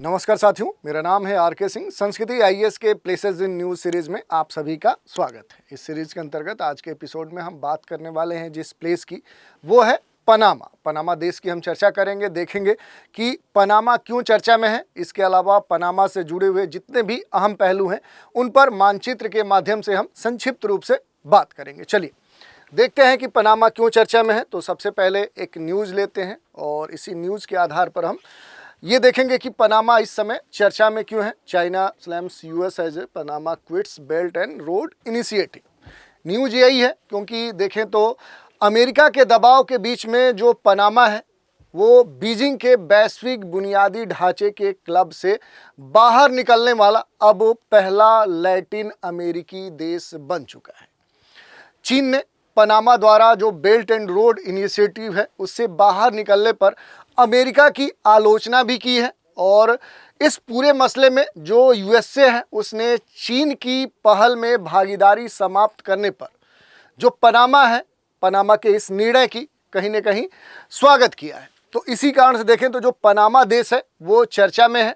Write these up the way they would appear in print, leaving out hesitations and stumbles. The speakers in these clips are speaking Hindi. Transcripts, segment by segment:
नमस्कार साथियों, मेरा नाम है आर के सिंह। संस्कृति आईएएस के प्लेसेस इन न्यूज़ सीरीज़ में आप सभी का स्वागत है। इस सीरीज़ के अंतर्गत आज के एपिसोड में हम बात करने वाले हैं जिस प्लेस की, वो है पनामा। पनामा देश की हम चर्चा करेंगे, देखेंगे कि पनामा क्यों चर्चा में है। इसके अलावा पनामा से जुड़े हुए जितने भी अहम पहलू हैं उन पर मानचित्र के माध्यम से हम संक्षिप्त रूप से बात करेंगे। चलिए देखते हैं कि पनामा क्यों चर्चा में है। तो सबसे पहले एक न्यूज़ लेते हैं और इसी न्यूज़ के आधार पर हम ये देखेंगे कि पनामा इस समय चर्चा में क्यों है। China slams US as a Panama quits belt and road initiative. News यही है क्योंकि देखें तो अमेरिका के दबाव के बीच में जो पनामा है वो बीजिंग के वैश्विक बुनियादी ढांचे के क्लब से बाहर निकलने वाला अब पहला लैटिन अमेरिकी देश बन चुका है। चीन ने पनामा द्वारा जो बेल्ट एंड रोड इनिशिएटिव है उससे बाहर निकलने पर अमेरिका की आलोचना भी की है और इस पूरे मसले में जो यूएसए है उसने चीन की पहल में भागीदारी समाप्त करने पर जो पनामा है, पनामा के इस निर्णय की कहीं न कहीं स्वागत किया है। तो इसी कारण से देखें तो जो पनामा देश है वो चर्चा में है।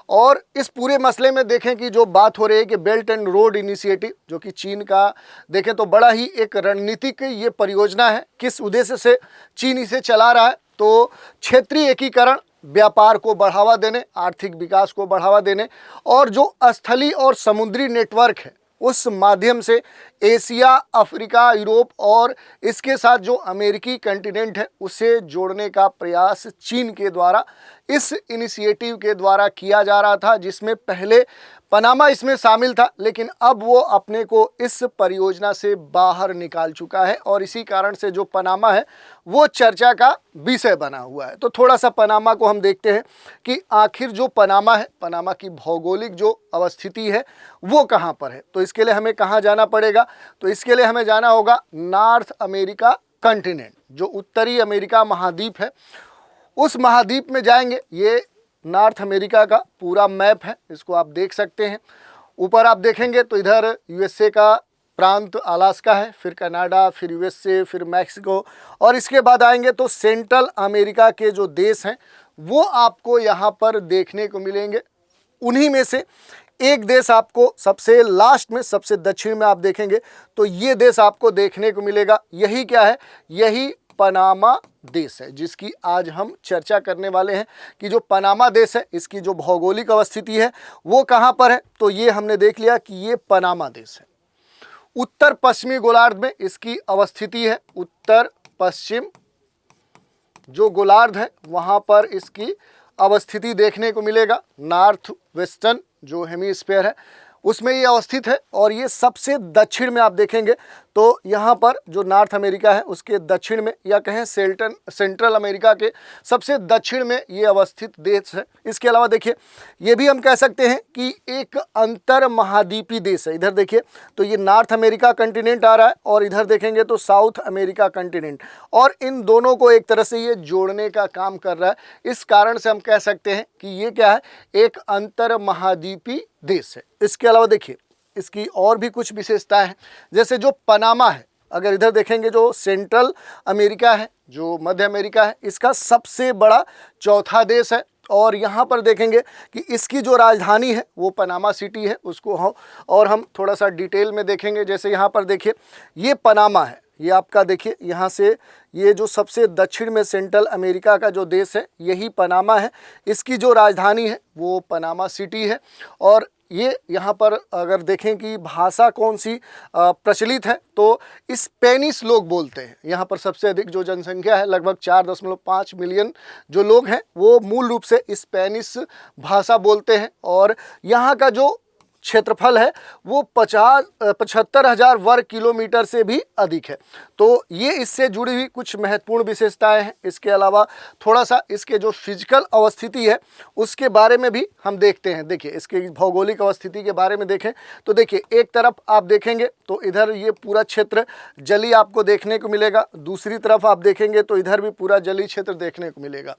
और इस पूरे मसले में देखें कि जो बात हो रही है कि बेल्ट एंड रोड इनिशिएटिव जो कि चीन का देखें तो बड़ा ही एक रणनीतिक ये परियोजना है। किस उद्देश्य से चीन इसे चला रहा है, तो क्षेत्रीय एकीकरण, व्यापार को बढ़ावा देने, आर्थिक विकास को बढ़ावा देने और जो स्थलीय और समुद्री नेटवर्क है उस माध्यम से एशिया, अफ्रीका, यूरोप और इसके साथ जो अमेरिकी कंटिनेंट है उसे जोड़ने का प्रयास चीन के द्वारा इस इनिशिएटिव के द्वारा किया जा रहा था, जिसमें पहले पनामा इसमें शामिल था लेकिन अब वो अपने को इस परियोजना से बाहर निकाल चुका है और इसी कारण से जो पनामा है वो चर्चा का विषय बना हुआ है। तो थोड़ा सा पनामा को हम देखते हैं कि आखिर जो पनामा है, पनामा की भौगोलिक जो अवस्थिति है वो कहाँ पर है। तो इसके लिए हमें कहाँ जाना पड़ेगा, तो इसके लिए हमें जाना होगा नॉर्थ अमेरिका कंटिनेंट, जो उत्तरी अमेरिका महाद्वीप है उस महाद्वीप में जाएंगे। ये नॉर्थ अमेरिका का पूरा मैप है, इसको आप देख सकते हैं। ऊपर आप देखेंगे तो इधर यूएसए का प्रांत अलास्का है, फिर कनाडा, फिर यूएसए, फिर मैक्सिको और इसके बाद आएंगे तो सेंट्रल अमेरिका के जो देश हैं वो आपको यहाँ पर देखने को मिलेंगे। उन्हीं में से एक देश आपको सबसे लास्ट में, सबसे दक्षिण में आप देखेंगे तो ये देश आपको देखने को मिलेगा। यही क्या है, यही पनामा देश है जिसकी आज हम चर्चा करने वाले हैं कि जो पनामा देश है इसकी जो भौगोलिक अवस्थिति है वो कहाँ पर है। तो ये हमने देख लिया कि ये पनामा देश है। उत्तर पश्चिमी गोलार्ध में इसकी अवस्थिति है। उत्तर पश्चिम जो गोलार्ध है वहाँ पर इसकी अवस्थिति देखने को मिलेगा। नॉर्थ वेस्टर्न जो हेमीस्फीयर है उसमें ये अवस्थित है और ये सबसे दक्षिण में आप देखेंगे तो यहाँ पर जो नॉर्थ अमेरिका है उसके दक्षिण में, या कहें सेंट्रल अमेरिका के सबसे दक्षिण में ये अवस्थित देश है। इसके अलावा देखिए ये भी हम कह सकते हैं कि एक अंतर महाद्वीपीय देश है। इधर देखिए तो ये नॉर्थ अमेरिका कंटिनेंट आ रहा है और इधर देखेंगे तो साउथ अमेरिका कंटिनेंट, और इन दोनों को एक तरह से ये जोड़ने का काम कर रहा है। इस कारण से हम कह सकते हैं कि ये क्या है, एक अंतर महाद्वीपीय देश है। इसके अलावा देखिए इसकी और भी कुछ विशेषताएं हैं, जैसे जो पनामा है, अगर इधर देखेंगे जो सेंट्रल अमेरिका है, जो मध्य अमेरिका है, इसका सबसे बड़ा चौथा देश है। और यहाँ पर देखेंगे कि इसकी जो राजधानी है वो पनामा सिटी है, उसको हम थोड़ा सा डिटेल में देखेंगे। जैसे यहाँ पर देखिए ये पनामा है, ये आपका देखिए यहाँ से ये जो सबसे दक्षिण में सेंट्रल अमेरिका का जो देश है यही पनामा है। इसकी जो राजधानी है वो पनामा सिटी है। और ये यहाँ पर अगर देखें कि भाषा कौन सी प्रचलित है तो स्पेनिश लोग बोलते हैं। यहाँ पर सबसे अधिक जो जनसंख्या है लगभग 4.5 मिलियन जो लोग हैं वो मूल रूप से स्पेनिश भाषा बोलते हैं। और यहाँ का जो क्षेत्रफल है वो 75,000 वर्ग किलोमीटर से भी अधिक है। तो ये इससे जुड़ी हुई कुछ महत्वपूर्ण विशेषताएं हैं। इसके अलावा थोड़ा सा इसके जो फिजिकल अवस्थिति है उसके बारे में भी हम देखते हैं। देखिए इसके भौगोलिक अवस्थिति के बारे में देखें तो देखिए एक तरफ आप देखेंगे तो इधर ये पूरा क्षेत्र जली आपको देखने को मिलेगा, दूसरी तरफ आप देखेंगे तो इधर भी पूरा जली क्षेत्र देखने को मिलेगा।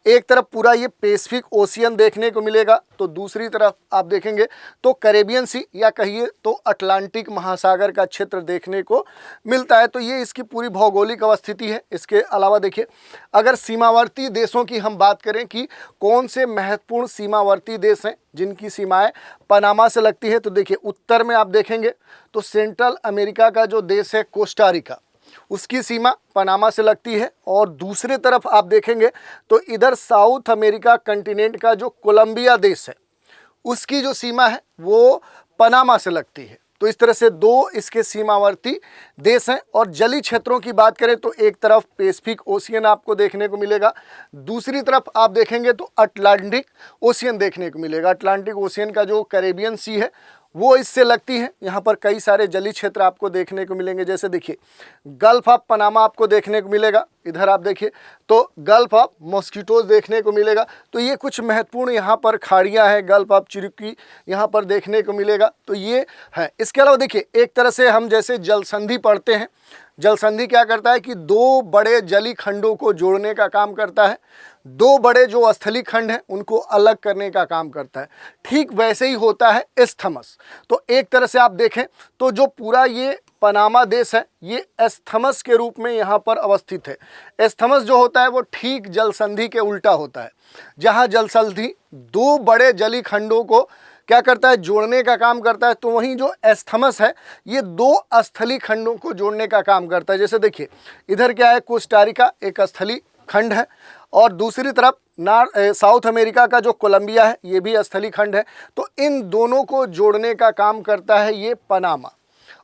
एक तरफ पूरा ये पैसिफिक ओशियन देखने को मिलेगा तो दूसरी तरफ आप देखेंगे तो कैरेबियन सी या कहिए तो अटलांटिक महासागर का क्षेत्र देखने को मिलता है। तो ये इसकी पूरी भौगोलिक अवस्थिति है। इसके अलावा देखिए, अगर सीमावर्ती देशों की हम बात करें कि कौन से महत्वपूर्ण सीमावर्ती देश हैं जिनकी सीमाएं पनामा से लगती है, तो देखिए उत्तर में आप देखेंगे तो सेंट्रल अमेरिका का जो देश है कोस्टा रिका, उसकी सीमा पनामा से लगती है। और दूसरे तरफ आप देखेंगे तो इधर साउथ अमेरिका कंटिनेंट का जो कोलंबिया देश है, उसकी जो सीमा है वो पनामा से लगती है। तो इस तरह से दो इसके सीमावर्ती देश हैं। और जलीय क्षेत्रों की बात करें तो एक तरफ पैसिफिक ओशियन आपको देखने को मिलेगा, दूसरी तरफ आप देखेंगे तो अटलांटिक ओशियन देखने को मिलेगा। अटलांटिक ओशियन का जो कैरेबियन सी है वो इससे लगती है। यहाँ पर कई सारे जलीय क्षेत्र आपको देखने को मिलेंगे, जैसे देखिए गल्फ ऑफ पनामा आपको देखने को मिलेगा, इधर आप देखिए तो गल्फ ऑफ मॉस्किटोज देखने को मिलेगा। तो ये कुछ महत्वपूर्ण यहाँ पर खाड़ियाँ हैं, गल्फ ऑफ चिरुकी यहाँ पर देखने को मिलेगा। तो ये है। इसके अलावा देखिए, एक तरह से हम जैसे जल संधि पढ़ते हैं, जल संधि क्या करता है कि दो बड़े जलीय खंडों को जोड़ने का काम करता है, दो बड़े जो स्थलीय खंड हैं उनको अलग करने का काम करता है। ठीक वैसे ही होता है एस्थमस। तो एक तरह से आप देखें तो जो पूरा ये पनामा देश है ये एस्थमस के रूप में यहाँ पर अवस्थित है। एस्थमस जो होता है वो ठीक जल संधि के उल्टा होता है। जहाँ जल संधि दो बड़े जलीय खंडों को क्या करता है, जोड़ने का काम करता है, तो वहीं जो एस्थमस है ये दो स्थलीय खंडों को जोड़ने का काम करता है। जैसे देखिए इधर क्या है, कोस्टा रिका एक स्थलीय खंड है, और दूसरी तरफ साउथ अमेरिका का जो कोलंबिया है ये भी स्थलीय खंड है। तो इन दोनों को जोड़ने का काम करता है ये पनामा,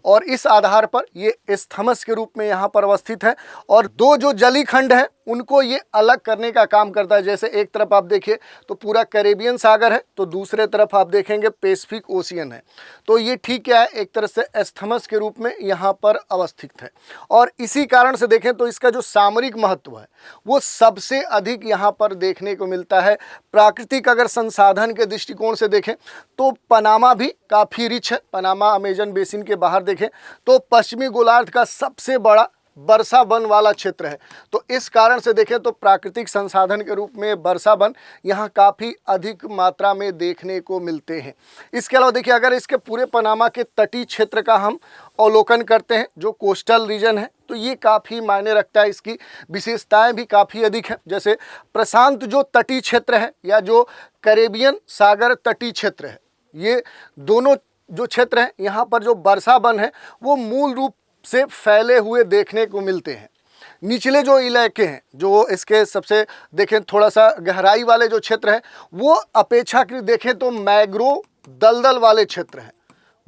और इस आधार पर ये एस्थमस के रूप में यहाँ पर अवस्थित है। और दो जो जलीय खंड हैं उनको ये अलग करने का काम करता है। जैसे एक तरफ आप देखिए तो पूरा कैरेबियन सागर है, तो दूसरे तरफ आप देखेंगे पैसिफिक ओशियन है। तो ये ठीक क्या है, एक तरह से एस्थमस के रूप में यहाँ पर अवस्थित है। और इसी कारण से देखें तो इसका जो सामरिक महत्व है वो सबसे अधिक यहाँ पर देखने को मिलता है। प्राकृतिक अगर संसाधन के दृष्टिकोण से देखें तो पनामा भी काफ़ी रिच है। पनामा अमेजन बेसिन के बाहर देखें तो पश्चिमी गोलार्ध का सबसे बड़ा वर्षा वन वाला क्षेत्र है। तो इस कारण से देखें तो प्राकृतिक संसाधन के रूप में वर्षा वन यहाँ काफ़ी अधिक मात्रा में देखने को मिलते हैं। इसके अलावा देखिए, अगर इसके पूरे पनामा के तटीय क्षेत्र का हम अवलोकन करते हैं, जो कोस्टल रीजन है, तो ये काफ़ी मायने रखता है। इसकी विशेषताएं भी काफ़ी अधिक हैं। जैसे प्रशांत जो तटीय क्षेत्र है या जो कैरेबियन सागर तटीय क्षेत्र है, ये दोनों जो क्षेत्र हैं यहाँ पर जो वर्षा वन है वो मूल रूप से फैले हुए देखने को मिलते हैं। निचले जो इलाके हैं, जो इसके सबसे देखें थोड़ा सा गहराई वाले जो क्षेत्र हैं, वो अपेक्षाकृत देखें तो मैग्रोव दलदल वाले क्षेत्र हैं।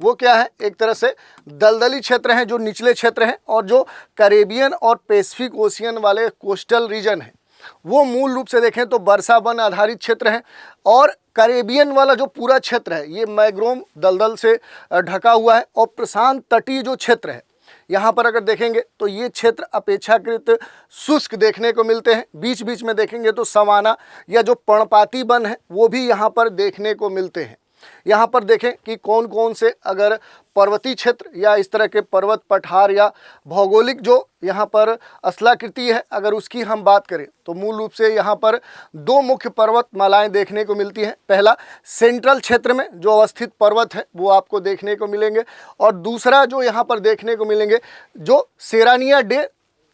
वो क्या है, एक तरह से दलदली क्षेत्र हैं जो निचले क्षेत्र हैं। और जो कैरेबियन और पैसिफिक ओशियन वाले कोस्टल रीजन है वो मूल रूप से देखें तो वर्षा वन आधारित क्षेत्र हैं। और कैरेबियन वाला जो पूरा क्षेत्र है ये मैग्रोव दलदल से ढका हुआ है। और प्रशांत तटीय जो क्षेत्र है यहाँ पर अगर देखेंगे तो ये क्षेत्र अपेक्षाकृत शुष्क देखने को मिलते हैं। बीच बीच में देखेंगे तो सवाना या जो पर्णपाती वन है वो भी यहाँ पर देखने को मिलते हैं। यहाँ पर देखें कि कौन कौन से अगर पर्वतीय क्षेत्र या इस तरह के पर्वत पठार या भौगोलिक जो यहाँ पर स्थलाकृति है अगर उसकी हम बात करें तो मूल रूप से यहाँ पर दो मुख्य पर्वतमालाएं देखने को मिलती हैं। पहला सेंट्रल क्षेत्र में जो अवस्थित पर्वत है वो आपको देखने को मिलेंगे, और दूसरा जो यहाँ पर देखने को मिलेंगे जो सेरानिया डे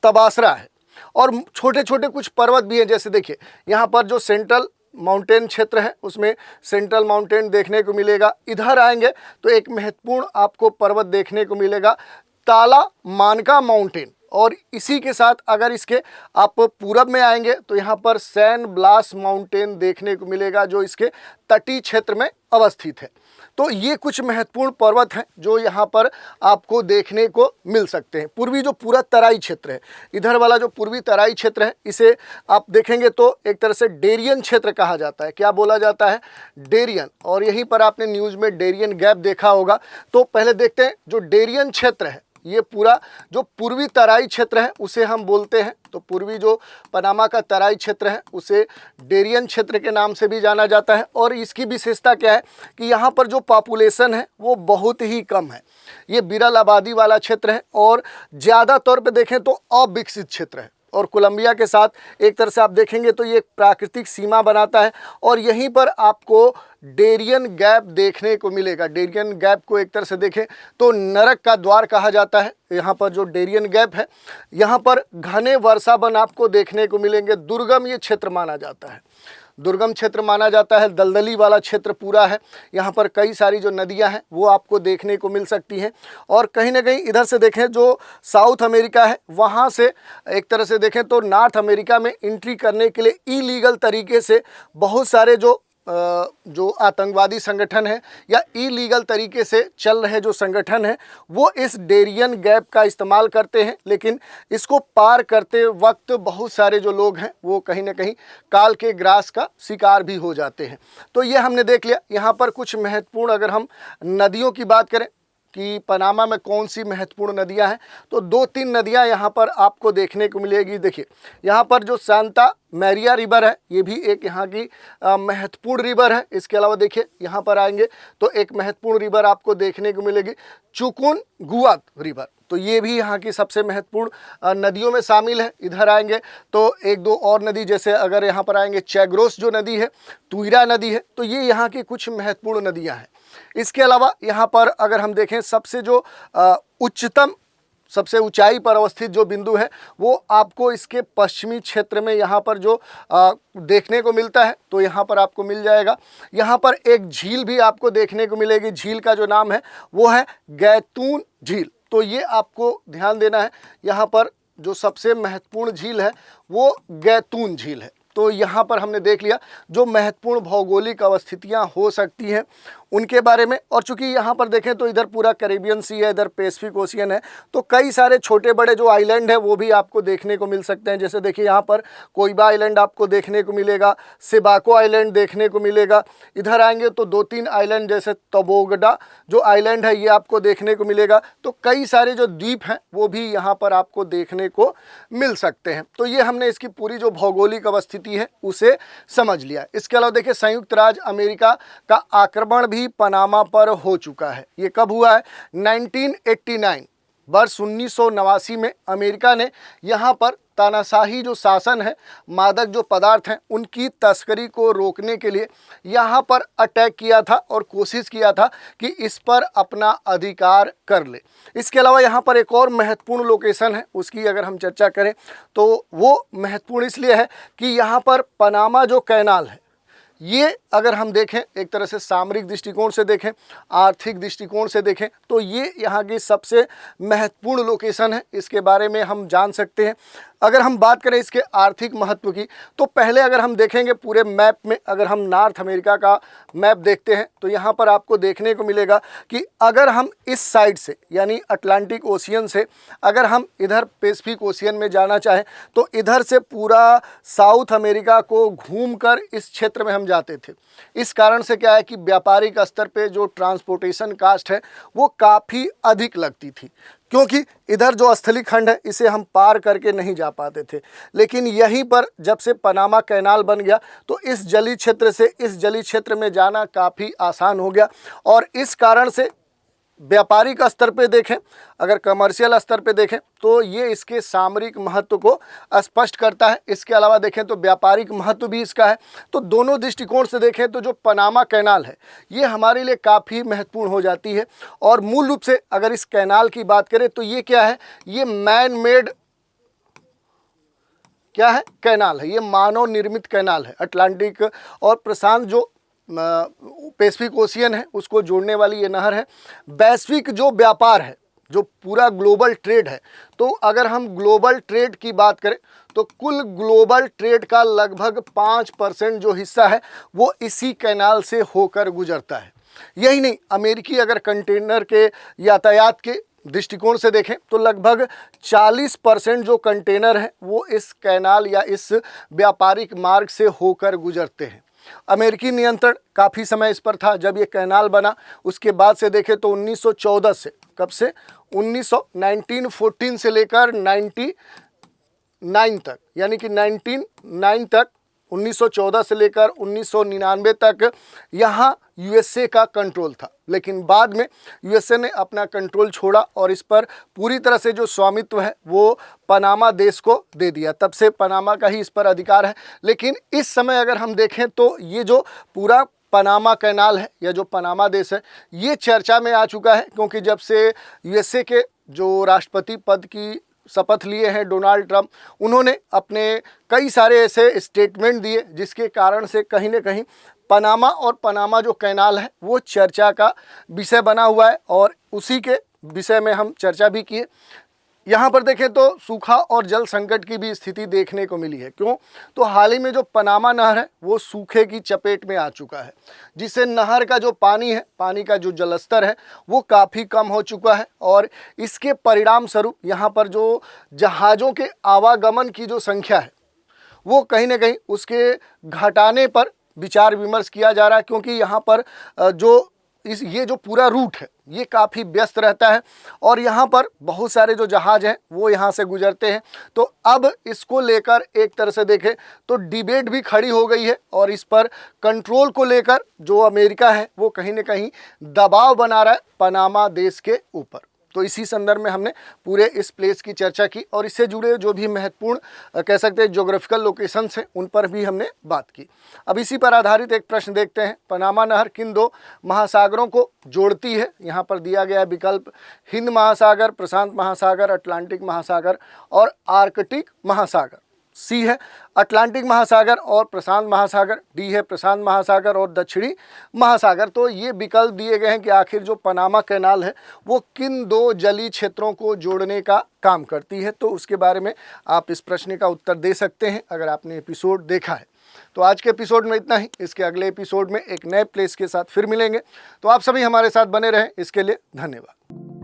तबासरा है। और छोटे छोटे कुछ पर्वत भी हैं, जैसे देखिए यहाँ पर जो सेंट्रल माउंटेन क्षेत्र है उसमें सेंट्रल माउंटेन देखने को मिलेगा। इधर आएंगे तो एक महत्वपूर्ण आपको पर्वत देखने को मिलेगा, ताला मानका माउंटेन। और इसी के साथ अगर इसके आप पूरब में आएंगे तो यहाँ पर सैन ब्लास माउंटेन देखने को मिलेगा जो इसके तटीय क्षेत्र में अवस्थित है। तो ये कुछ महत्वपूर्ण पर्वत हैं जो यहाँ पर आपको देखने को मिल सकते हैं। पूर्वी जो पूरा तराई क्षेत्र है, इधर वाला जो पूर्वी तराई क्षेत्र है, इसे आप देखेंगे तो एक तरह से डेरियन क्षेत्र कहा जाता है। क्या बोला जाता है, डेरियन। और यहीं पर आपने न्यूज़ में डेरियन गैप देखा होगा। तो पहले देखते हैं जो डेरियन क्षेत्र है, ये पूरा जो पूर्वी तराई क्षेत्र है उसे हम बोलते हैं। तो पूर्वी जो पनामा का तराई क्षेत्र है उसे डेरियन क्षेत्र के नाम से भी जाना जाता है। और इसकी विशेषता क्या है कि यहाँ पर जो पॉपुलेशन है वो बहुत ही कम है। ये विरल आबादी वाला क्षेत्र है और ज़्यादा तौर पे देखें तो अविकसित क्षेत्र है। और कोलंबिया के साथ एक तरह से आप देखेंगे तो ये एक प्राकृतिक सीमा बनाता है। और यहीं पर आपको डेरियन गैप देखने को मिलेगा। डेरियन गैप को एक तरह से देखें तो नरक का द्वार कहा जाता है। यहाँ पर जो डेरियन गैप है, यहाँ पर घने वर्षावन आपको देखने को मिलेंगे। दुर्गम ये क्षेत्र माना जाता है, दुर्गम क्षेत्र माना जाता है, दलदली वाला क्षेत्र पूरा है। यहाँ पर कई सारी जो नदियाँ हैं वो आपको देखने को मिल सकती हैं। और कहीं ना कहीं इधर से देखें जो साउथ अमेरिका है, वहाँ से एक तरह से देखें तो नॉर्थ अमेरिका में एंट्री करने के लिए इलीगल तरीके से बहुत सारे जो आतंकवादी संगठन है या इलीगल तरीके से चल रहे जो संगठन हैं वो इस डेरियन गैप का इस्तेमाल करते हैं। लेकिन इसको पार करते वक्त बहुत सारे जो लोग हैं वो कहीं ना कहीं काल के ग्रास का शिकार भी हो जाते हैं। तो ये हमने देख लिया। यहाँ पर कुछ महत्वपूर्ण अगर हम नदियों की बात करें कि पनामा में कौन सी महत्वपूर्ण नदियां हैं, तो 2-3 नदियां यहाँ पर आपको देखने को मिलेगी। देखिए यहाँ पर जो सांता मैरिया रिवर है, ये भी एक यहाँ की महत्वपूर्ण रिवर है। इसके अलावा देखिए यहाँ पर आएंगे तो एक महत्वपूर्ण रिवर आपको देखने को मिलेगी चुकुन गुआ रिवर, तो ये भी यहाँ की सबसे महत्वपूर्ण नदियों में शामिल है। इधर आएंगे तो 1-2 और नदी, जैसे अगर यहाँ पर आएंगे चैग्रोस जो नदी है, तुइरा नदी है, तो ये यहाँ की कुछ महत्वपूर्ण नदियाँ हैं। इसके अलावा यहाँ पर अगर हम देखें सबसे जो उच्चतम, सबसे ऊंचाई पर अवस्थित जो बिंदु है वो आपको इसके पश्चिमी क्षेत्र में यहाँ पर जो देखने को मिलता है, तो यहाँ पर आपको मिल जाएगा। यहाँ पर एक झील भी आपको देखने को मिलेगी। झील का जो नाम है वो है गैतून झील, तो ये आपको ध्यान देना है। यहाँ पर जो सबसे महत्वपूर्ण झील है वो गैतून झील है। तो यहाँ पर हमने देख लिया जो महत्वपूर्ण भौगोलिक अवस्थितियाँ हो सकती हैं उनके बारे में। और चूंकि यहाँ पर देखें तो इधर पूरा कैरेबियन सी है, इधर पैसिफिक ओशियन है, तो कई सारे छोटे बड़े जो आइलैंड है वो भी आपको देखने को मिल सकते हैं। जैसे देखिए यहाँ पर कोइबा आइलैंड आपको देखने को मिलेगा, सेबाको आइलैंड देखने को मिलेगा। इधर आएंगे तो 2-3 आइलैंड जैसे तबोगडा जो आइलैंड है ये आपको देखने को मिलेगा। तो कई सारे जो द्वीप हैं वो भी यहाँ पर आपको देखने को मिल सकते हैं। तो ये हमने इसकी पूरी जो भौगोलिक अवस्थिति है उसे समझ लिया। इसके अलावा देखिए संयुक्त राज्य अमेरिका का आक्रमण भी पनामा पर हो चुका है। ये कब हुआ है? 1989 वर्ष 1989 में अमेरिका ने यहाँ पर तानाशाही जो शासन है, मादक जो पदार्थ हैं उनकी तस्करी को रोकने के लिए यहाँ पर अटैक किया था और कोशिश किया था कि इस पर अपना अधिकार कर ले। इसके अलावा यहाँ पर एक और महत्वपूर्ण लोकेशन है, उसकी अगर हम चर्चा करें तो वो महत्वपूर्ण इसलिए है कि यहाँ पर पनामा जो कैनाल है ये अगर हम देखें एक तरह से सामरिक दृष्टिकोण से देखें, आर्थिक दृष्टिकोण से देखें, तो ये यहाँ की सबसे महत्वपूर्ण लोकेशन है। इसके बारे में हम जान सकते हैं। अगर हम बात करें इसके आर्थिक महत्व की, तो पहले अगर हम देखेंगे पूरे मैप में, अगर हम नॉर्थ अमेरिका का मैप देखते हैं तो यहाँ पर आपको देखने को मिलेगा कि अगर हम इस साइड से यानी अटलांटिक ओशियन से अगर हम इधर पैसिफिक ओशियन में जाना चाहें तो इधर से पूरा साउथ अमेरिका को घूमकर इस क्षेत्र में हम जाते थे। इस कारण से क्या है कि व्यापारिक स्तर पे जो ट्रांसपोर्टेशन कास्ट है वो काफ़ी अधिक लगती थी, क्योंकि इधर जो स्थली खंड है इसे हम पार करके नहीं जा पाते थे। लेकिन यहीं पर जब से पनामा कैनाल बन गया तो इस जलीय क्षेत्र से इस जलीय क्षेत्र में जाना काफ़ी आसान हो गया। और इस कारण से व्यापारिक स्तर पे देखें, अगर कमर्शियल स्तर पे देखें तो ये इसके सामरिक महत्व को स्पष्ट करता है। इसके अलावा देखें तो व्यापारिक महत्व भी इसका है। तो दोनों दृष्टिकोण से देखें तो जो पनामा कैनाल है ये हमारे लिए काफ़ी महत्वपूर्ण हो जाती है। और मूल रूप से अगर इस कैनाल की बात करें तो ये क्या है, ये मैन मेड क्या है, कैनाल है। ये मानव निर्मित कैनाल है। अटलांटिक और प्रशांत जो पैसिफिक ओशियन है उसको जोड़ने वाली ये नहर है। वैश्विक जो व्यापार है, जो पूरा ग्लोबल ट्रेड है, तो अगर हम ग्लोबल ट्रेड की बात करें तो कुल ग्लोबल ट्रेड का लगभग 5% जो हिस्सा है वो इसी कैनाल से होकर गुजरता है। यही नहीं, अमेरिकी अगर कंटेनर के यातायात के दृष्टिकोण से देखें तो लगभग 40% जो कंटेनर हैं वो इस कैनाल या इस व्यापारिक मार्ग से होकर गुजरते हैं। अमेरिकी नियंत्रण काफ़ी समय इस पर था। जब ये कैनाल बना उसके बाद से देखें तो 1914 से, कब से, 1914 से लेकर 99 तक, यानी कि 1909 तक 1914 से लेकर 1999 तक यहाँ यूएसए का कंट्रोल था, लेकिन बाद में यूएसए ने अपना कंट्रोल छोड़ा और इस पर पूरी तरह से जो स्वामित्व है वो पनामा देश को दे दिया। तब से पनामा का ही इस पर अधिकार है। लेकिन इस समय अगर हम देखें तो ये जो पूरा पनामा कैनाल है या जो पनामा देश है ये चर्चा में आ चुका है, क्योंकि जब से यूएसए के जो राष्ट्रपति पद की शपथ लिए हैं डोनाल्ड ट्रंप, उन्होंने अपने कई सारे ऐसे स्टेटमेंट दिए जिसके कारण से कहीं ना कहीं पनामा और पनामा जो कैनाल है वो चर्चा का विषय बना हुआ है और उसी के विषय में हम चर्चा भी किए। यहाँ पर देखें तो सूखा और जल संकट की भी स्थिति देखने को मिली है। क्यों? तो हाल ही में जो पनामा नहर है वो सूखे की चपेट में आ चुका है, जिससे नहर का जो पानी है, पानी का जो जलस्तर है वो काफ़ी कम हो चुका है और इसके परिणाम स्वरूप यहाँ पर जो जहाज़ों के आवागमन की जो संख्या है वो कहीं ना कहीं उसके घटाने पर विचार विमर्श किया जा रहा है, क्योंकि यहाँ पर ये जो पूरा रूट है ये काफ़ी व्यस्त रहता है और यहाँ पर बहुत सारे जो जहाज़ हैं वो यहाँ से गुजरते हैं। तो अब इसको लेकर एक तरह से देखें तो डिबेट भी खड़ी हो गई है और इस पर कंट्रोल को लेकर जो अमेरिका है वो कहीं ना कहीं दबाव बना रहा है पनामा देश के ऊपर। तो इसी संदर्भ में हमने पूरे इस प्लेस की चर्चा की और इससे जुड़े जो भी महत्वपूर्ण कह सकते हैं ज्योग्राफिकल लोकेशंस हैं उन पर भी हमने बात की। अब इसी पर आधारित एक प्रश्न देखते हैं, पनामा नहर किन दो महासागरों को जोड़ती है? यहाँ पर दिया गया विकल्प हिंद महासागर, प्रशांत महासागर, अटलांटिक महासागर और आर्कटिक महासागर। सी है अटलांटिक महासागर और प्रशांत महासागर, डी है प्रशांत महासागर और दक्षिणी महासागर। तो ये विकल्प दिए गए हैं कि आखिर जो पनामा कैनाल है वो किन दो जलीय क्षेत्रों को जोड़ने का काम करती है। तो उसके बारे में आप इस प्रश्न का उत्तर दे सकते हैं अगर आपने एपिसोड देखा है। तो आज के एपिसोड में इतना ही। इसके अगले एपिसोड में एक नए प्लेस के साथ फिर मिलेंगे। तो आप सभी हमारे साथ बने रहें, इसके लिए धन्यवाद।